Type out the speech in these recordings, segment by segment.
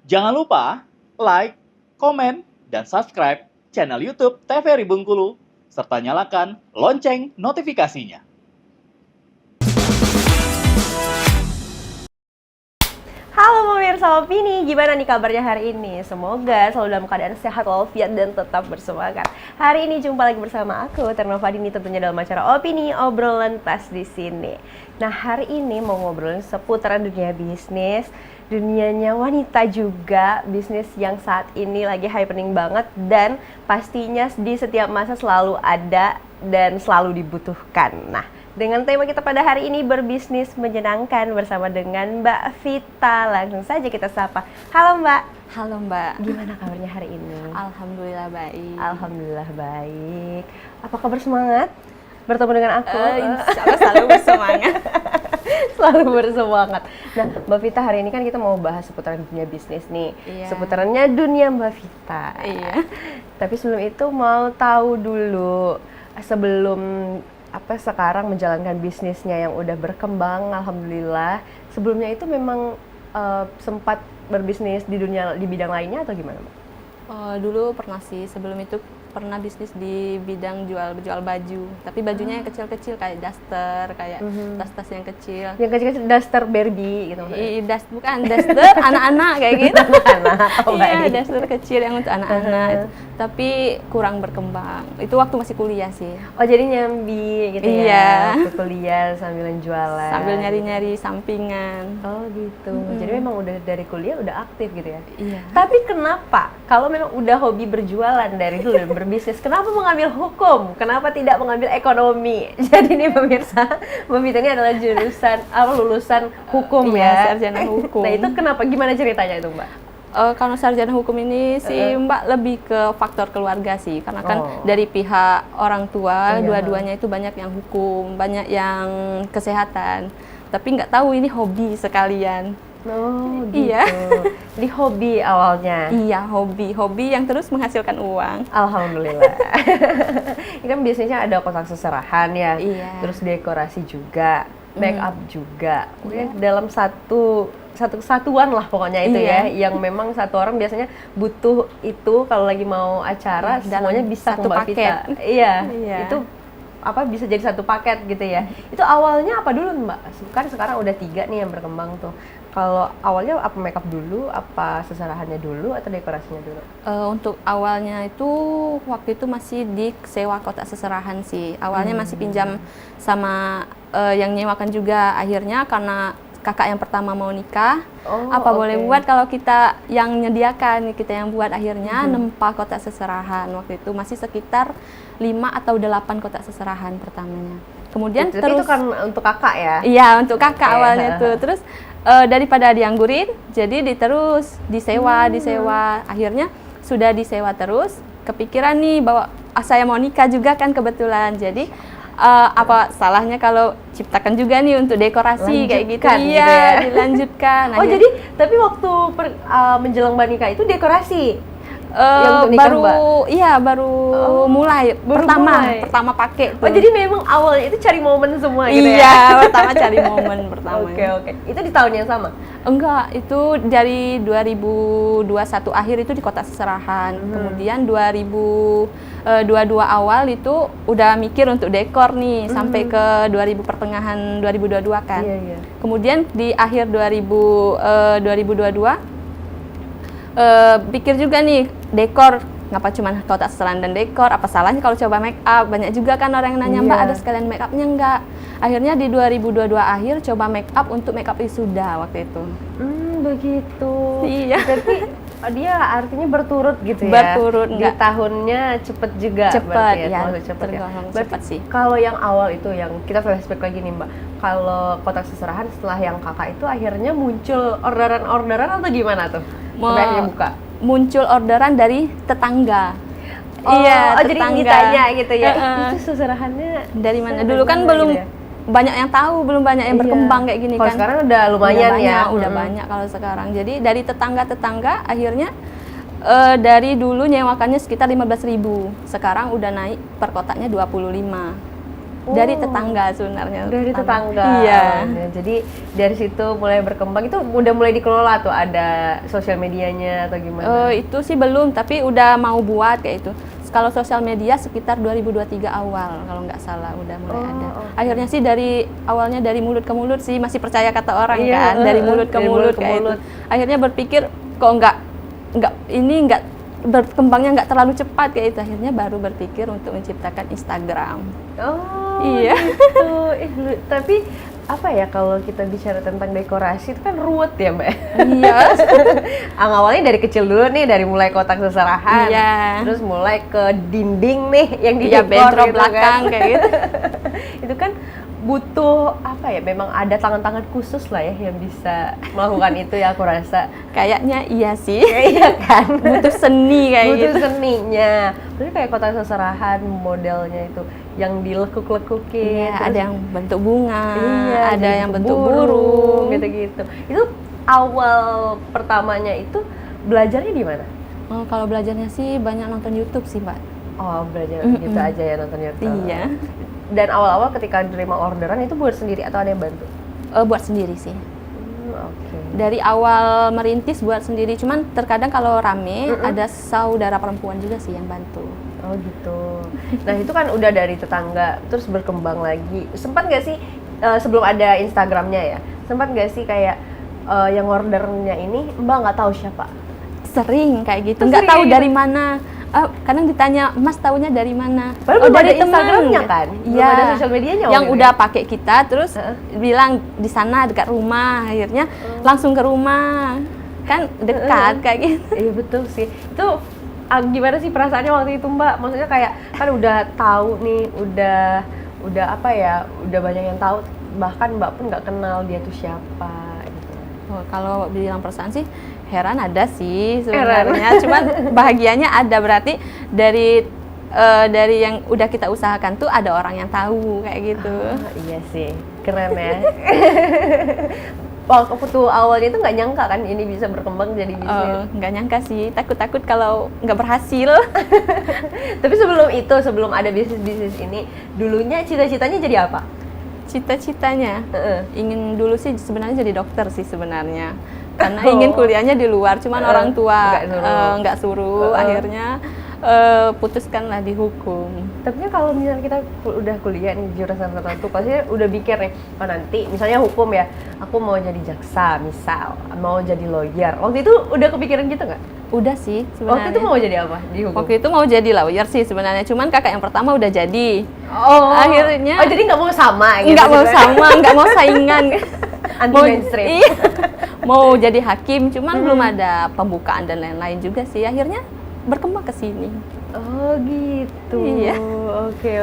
Jangan lupa like, komen, dan subscribe channel YouTube TVRI Bengkulu, serta nyalakan lonceng notifikasinya. Halo pemirsa Opini, gimana nih kabarnya hari ini? Semoga selalu dalam keadaan sehat walafiat dan tetap bersemangat. Hari ini jumpa lagi bersama aku, Terno Fadini, tentunya dalam acara Opini, obrolan pas di sini. Nah, hari ini mau ngobrolin seputaran dunia bisnis, dunianya wanita juga, bisnis yang saat ini lagi happening banget dan pastinya di setiap masa selalu ada dan selalu dibutuhkan. Nah, dengan tema kita pada hari ini, berbisnis menyenangkan, bersama dengan Mbak Vita. Langsung saja kita sapa. Halo Mbak. Halo Mbak. Gimana kabarnya hari ini? Alhamdulillah baik. Alhamdulillah baik. Apa kabar, semangat bertemu dengan aku? Insya Allah selalu bersemangat. Selalu bersemangat. Nah, Mbak Vita, hari ini kan kita mau bahas seputaran dunia bisnis nih. Iya. Seputarannya dunia Mbak Vita. Iya. Tapi sebelum itu mau tahu dulu, sebelum sekarang menjalankan bisnisnya yang udah berkembang, alhamdulillah. Sebelumnya itu memang sempat berbisnis di bidang lainnya atau gimana, Mbak? Dulu pernah sih, sebelum itu pernah bisnis di bidang jual baju. Tapi bajunya yang kecil-kecil kayak daster, kayak tas-tas yang kecil. Yang kecil-kecil daster Barbie gitu maksudnya? Bukan daster anak-anak kayak gitu. Anak-anak, oh Iya, baik. daster kecil yang untuk anak-anak. Tapi kurang berkembang. Itu waktu masih kuliah sih. Oh, jadi nyambi gitu Iya. ya? Waktu kuliah sambil jualan. Sambil nyari-nyari sampingan. Oh gitu. Jadi memang udah dari kuliah udah aktif gitu ya? Iya. Tapi kenapa kalau memang udah hobi berjualan dari dulu dan berbisnis, kenapa mengambil hukum? Kenapa tidak mengambil ekonomi? Jadi nih pemirsa, Mbak Vita ini adalah lulusan hukum Iya, ya? sarjana hukum. Nah itu kenapa? Gimana ceritanya itu, Mbak? Kalau sarjana hukum ini sih Mbak lebih ke faktor keluarga sih, karena kan dari pihak orang tua dua-duanya itu banyak yang hukum, banyak yang kesehatan, tapi nggak tahu ini hobi sekalian. Oh gitu. Iya. Di hobi awalnya? Iya, hobi yang terus menghasilkan uang. Alhamdulillah. Ini kan biasanya ada kotak seserahan ya, Iya. terus dekorasi juga, make up juga. Iya. Dalam satu kesatuan lah pokoknya itu Iya. ya, yang memang satu orang biasanya butuh itu kalau lagi mau acara, Dalam semuanya bisa satu ke Mbak paket. Vita. Iya. Iya. Itu bisa jadi satu paket gitu ya. Itu awalnya apa dulu, Mbak? Kan sekarang udah 3 nih yang berkembang tuh. Kalau awalnya apa makeup dulu, apa seserahannya dulu, atau dekorasinya dulu? Untuk awalnya itu waktu itu masih disewa kotak seserahan sih. Awalnya masih pinjam sama yang nyewakan juga. Akhirnya karena kakak yang pertama mau nikah, boleh buat kalau kita yang nyediakan, kita yang buat, akhirnya nempa kotak seserahan. Waktu itu masih sekitar 5 atau 8 kotak seserahan pertamanya. Kemudian Tapi terus itu kan untuk kakak ya? Iya, untuk kakak awalnya tuh. Terus daripada dianggurin, jadi disewa. Akhirnya sudah disewa terus, kepikiran nih bahwa saya mau nikah juga kan kebetulan. Jadi apa salahnya kalau ciptakan juga nih untuk dekorasi kayak gitu. Lanjutkan gitu Iya, ya. dilanjutkan. Jadi tapi waktu menjelang Mbak nikah itu dekorasi? Yang untuk nikah, baru Mbak? mulai baru mulai. pertama pakai tuh. Oh, jadi memang awalnya itu cari momen semua gitu ya? Iya, pertama cari momen pertama. Oke. Itu di tahun yang sama? Enggak, itu dari 2021 akhir itu di kotak seserahan. Kemudian 2022 awal itu udah mikir untuk dekor nih sampai ke 2000 pertengahan 2022 kan. Iya. Kemudian di akhir 2022 pikir juga nih dekor, ngapa cuma kotak seserahan dan dekor, apa salahnya kalau coba make up? Banyak juga kan orang yang nanya, Mbak ada sekalian make upnya enggak? Akhirnya di 2022 akhir coba make up untuk make up wisuda waktu itu. Begitu. Iya. Berarti dia artinya berturut gitu ya? Berturut, di enggak. tahunnya cepet juga? Cepet, berarti ya, cepet ya? tergolong Berarti cepet sih. kalau yang awal itu, yang kita flashback lagi nih Mbak, kalau kotak seserahan setelah yang kakak itu akhirnya muncul orderan atau gimana tuh? Sampai akhirnya buka? Muncul orderan dari tetangga. Iya, jadi ditanya gitu ya, itu seserahannya dari mana? Dulu kan belum gitu ya? banyak yang tahu, belum banyak yang berkembang kayak gini Kalau kan. sekarang udah lumayan ya? Udah banyak kalau sekarang. Jadi dari tetangga-tetangga akhirnya dari dulu nyewakannya sekitar 15.000. Sekarang udah naik per kotaknya 25. Dari tetangga sebenarnya. Dari tetangga. Iya. awalnya. Jadi dari situ mulai berkembang, itu udah mulai dikelola tuh, ada sosial medianya atau gimana? Itu sih belum, tapi udah mau buat kayak itu. Kalau sosial media sekitar 2023 awal kalau nggak salah udah mulai ada. oke. Akhirnya sih awalnya dari mulut ke mulut sih, masih percaya kata orang Iya, kan, dari mulut ke dari mulut mulut ke kayak mulut. itu. Akhirnya berpikir kok nggak berkembangnya nggak terlalu cepat kayak itu. Akhirnya baru berpikir untuk menciptakan Instagram. Oh, Iya. gitu. Tapi apa ya, kalau kita bicara tentang dekorasi itu kan ruwet ya, Mbak? Iya. Awalnya dari kecil dulu nih, dari mulai kotak seserahan, Iya. terus mulai ke dinding nih yang di Iya, dekor backdrop gitu belakang kan. kayak gitu. Itu kan butuh apa ya, memang ada tangan-tangan khusus lah ya yang bisa melakukan itu ya, aku rasa. Kayaknya iya sih. Iya kan? Butuh seni kayak Butuh gitu. seninya. Terus kayak kotak seserahan modelnya itu yang dilekuk-lekukin. Iya, terus- ada yang bentuk bunga, Iya, ada jadi yang bentuk burung. gitu-gitu. Itu awal pertamanya itu belajarnya di mana? Oh, kalau belajarnya sih banyak nonton YouTube sih, Mbak. Oh, belajar Mm-mm. gitu aja ya, nonton YouTube. Iya. Dan awal-awal ketika nerima orderan itu buat sendiri atau ada yang bantu? Buat sendiri sih. Oke. Dari awal merintis buat sendiri, cuman terkadang kalau rame ada saudara perempuan juga sih yang bantu. Oh gitu. Nah itu kan udah dari tetangga, terus berkembang lagi. Sempat nggak sih sebelum ada Instagramnya ya? Sempat nggak sih kayak yang ordernya ini Mbak nggak tahu siapa? Sering kayak gitu, Oh, nggak sering tahu kayak dari mana. Kadang ditanya, Mas taunya dari mana? Padahal belum dari ada teman. Instagramnya kan? Belum Iya. ada sosial medianya Yang waktu itu udah ya? pakai kita, terus bilang di sana dekat rumah. Akhirnya langsung ke rumah, kan dekat kayak gitu. Iya betul sih. Itu gimana sih perasaannya waktu itu Mbak? Maksudnya kayak kan udah tahu nih, udah apa ya? Udah banyak yang tahu. Bahkan Mbak pun nggak kenal dia tuh siapa. Gitu. Oh, kalau bilang perasaan sih heran ada sih sebenarnya, cuman bahagianya ada, berarti dari yang udah kita usahakan tuh ada orang yang tahu kayak gitu. Iya sih, keren ya. Waktu awalnya itu nggak nyangka kan ini bisa berkembang jadi bisnis. Nggak nyangka sih, takut kalau nggak berhasil. Tapi sebelum ada bisnis ini, dulunya cita-citanya jadi apa? Cita-citanya ingin dulu sih sebenarnya jadi dokter sih sebenarnya, karena Oh. ingin kuliahnya di luar, cuman orang tua nggak suruh. nggak suruh. Akhirnya putuskanlah di hukum. Tapi kan kalau misalnya kita udah kuliah nih jurusan tertentu, pasti udah pikir nih, oh nanti misalnya hukum ya, aku mau jadi jaksa, misal mau jadi lawyer. Waktu itu udah kepikiran gitu nggak? Udah sih sebenarnya. Waktu itu mau jadi apa di hukum? Waktu itu mau jadi lawyer sih sebenarnya, cuman kakak yang pertama udah jadi. Oh, Akhirnya jadi nggak mau sama gitu? nggak mau sebenarnya? sama, nggak mau saingan. Anti mainstream. Iya, mau jadi hakim, cuman belum ada pembukaan dan lain-lain juga sih. Akhirnya berkembang ke sini. Oh gitu. Iya. Oke.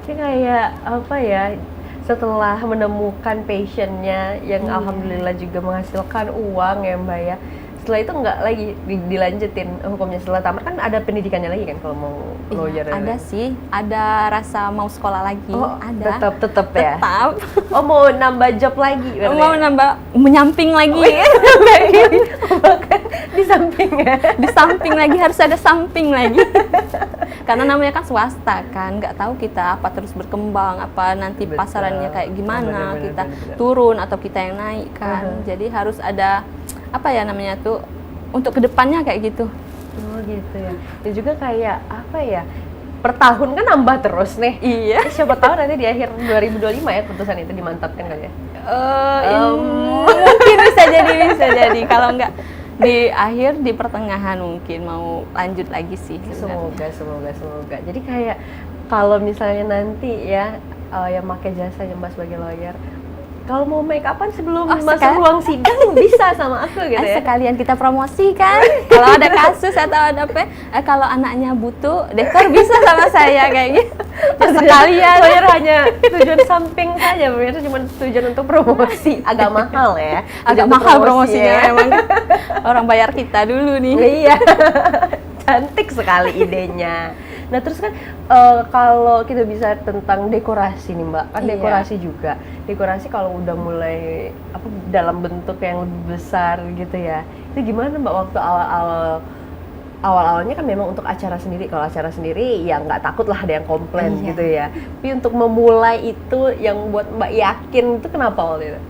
Ini kayak apa ya? Setelah menemukan passionnya yang alhamdulillah juga menghasilkan uang ya Mbak ya. Setelah itu nggak lagi dilanjutin hukumnya, setelah tamat kan ada pendidikannya lagi kan kalau mau lawyer. Iya, ada sih, ada rasa mau sekolah lagi. Oh, ada. tetap ya. Tetap. Oh mau nambah job lagi berarti? Mau nambah menyamping lagi. Di sampingnya. Di samping lagi, harus ada samping lagi. Karena namanya kan swasta kan, nggak tahu kita apa terus berkembang, apa nanti Betul. pasarannya kayak gimana, Bener, kita bener. turun atau kita yang naik kan. Jadi harus ada apa ya namanya tuh untuk kedepannya kayak gitu. Oh gitu ya. Dan juga kayak apa ya? Per tahun kan nambah terus nih. Iya. Siapa tahu nanti di akhir 2025 ya putusan itu dimantapkan kali ya. Mungkin bisa jadi. Kalau nggak di akhir, di pertengahan mungkin mau lanjut lagi sih sebenarnya. Semoga. Jadi kayak kalau misalnya nanti ya yang pakai jasanya Mbak sebagai lawyer, kalau mau make upan sebelum masuk ruang sidang bisa sama aku gitu ya. Sekalian kita promosi kan. Kalau ada kasus atau ada apa, kalau anaknya butuh dekor bisa sama saya kayak gitu. Sekalian. Lawyer hanya tujuan samping saja, pemirsa, cuma tujuan untuk promosi. Agak mahal ya. Agak Untuk mahal promosi promosinya ya. emang. Orang bayar kita dulu nih. Iya. Cantik sekali idenya. Nah terus kan kalau kita bisa tentang dekorasi nih Mbak, kan Iya. dekorasi juga. Dekorasi kalau udah mulai dalam bentuk yang lebih besar gitu ya. Itu gimana Mbak waktu awal-awal awal-awalnya kan memang untuk acara sendiri. Kalau acara sendiri ya nggak takut lah ada yang komplain Iya. gitu ya. Tapi untuk memulai itu yang buat Mbak yakin itu kenapa waktu itu?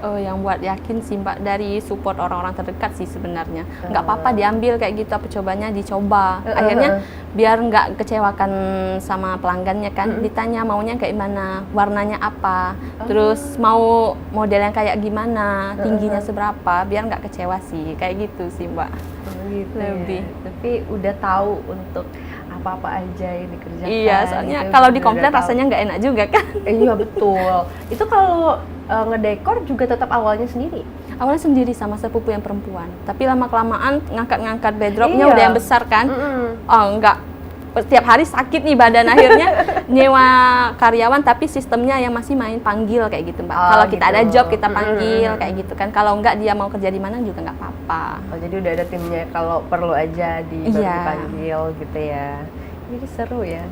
Yang buat yakin sih Mbak dari support orang-orang terdekat sih sebenarnya. Nggak apa-apa diambil kayak gitu, apa cobanya dicoba. Akhirnya biar nggak kecewakan sama pelanggannya kan, ditanya maunya kayak gimana, warnanya apa, terus mau model yang kayak gimana, tingginya seberapa, biar nggak kecewa sih, kayak gitu sih Mbak. Gitu Lebih. ya. Tapi udah tahu untuk apa-apa aja yang dikerjakan. Iya, soalnya gitu, kalau udah dikomplain tahu. rasanya nggak enak juga kan. Iya betul. Itu kalau ngedekor juga tetap awalnya sendiri. Awalnya sendiri sama sepupu yang perempuan, tapi lama-kelamaan ngangkat-ngangkat backdropnya Iya. udah yang besar kan. Mm-mm. Oh enggak, setiap hari sakit nih badan, akhirnya nyewa karyawan tapi sistemnya yang masih main panggil kayak gitu Mbak. Oh, Kalau kita gitu. ada job kita panggil kayak gitu kan. Kalau enggak dia mau kerja di mana juga nggak apa-apa. Oh, jadi udah ada timnya kalau perlu aja baru Iya. dipanggil gitu ya. Jadi seru ya.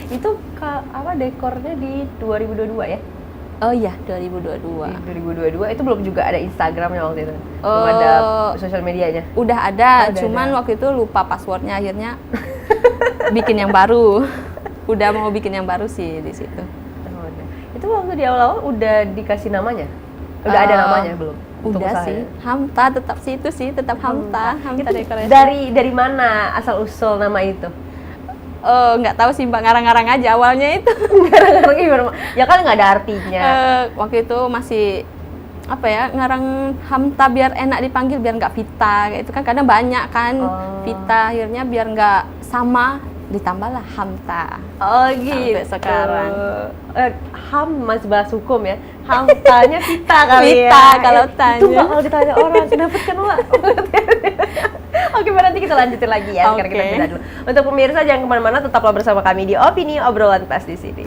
Itu apa dekornya di 2022 ya? Oh iya, 2022. Di 2022 itu belum juga ada Instagramnya waktu itu. Belum ada sosial medianya. Udah ada, Udah cuman ada. waktu itu lupa passwordnya, akhirnya bikin yang baru. Udah mau bikin yang baru sih di situ. Oh, udah. Itu waktu di awal-awal udah dikasih namanya? Udah ada namanya belum? Untuk Udah usahanya? sih, Hamta tetap sih itu sih, tetap Hamta Itu dekorasi. dari mana asal usul nama itu? Nggak tahu sih Mbak, ngarang-ngarang aja awalnya itu. Ya kan nggak ada artinya. Waktu itu masih apa ya, ngarang Hamta biar enak dipanggil, biar nggak Vita kayak itu kan, kadang banyak kan Vita, akhirnya biar nggak sama ditambahlah Hamta. Oh gitu. Sampai sekarang. Ham masih bahas hukum ya. Hamtanya Vita kali ya. Vita kalau tanya. Itu bakal ditanya orang, kenapa kan Wak? Oke, Mbak, nanti kita lanjutin lagi ya. Sekarang kita Oke. jeda dulu. Untuk pemirsa jangan kemana-mana, tetaplah bersama kami di Opini Obrolan Pas di sini.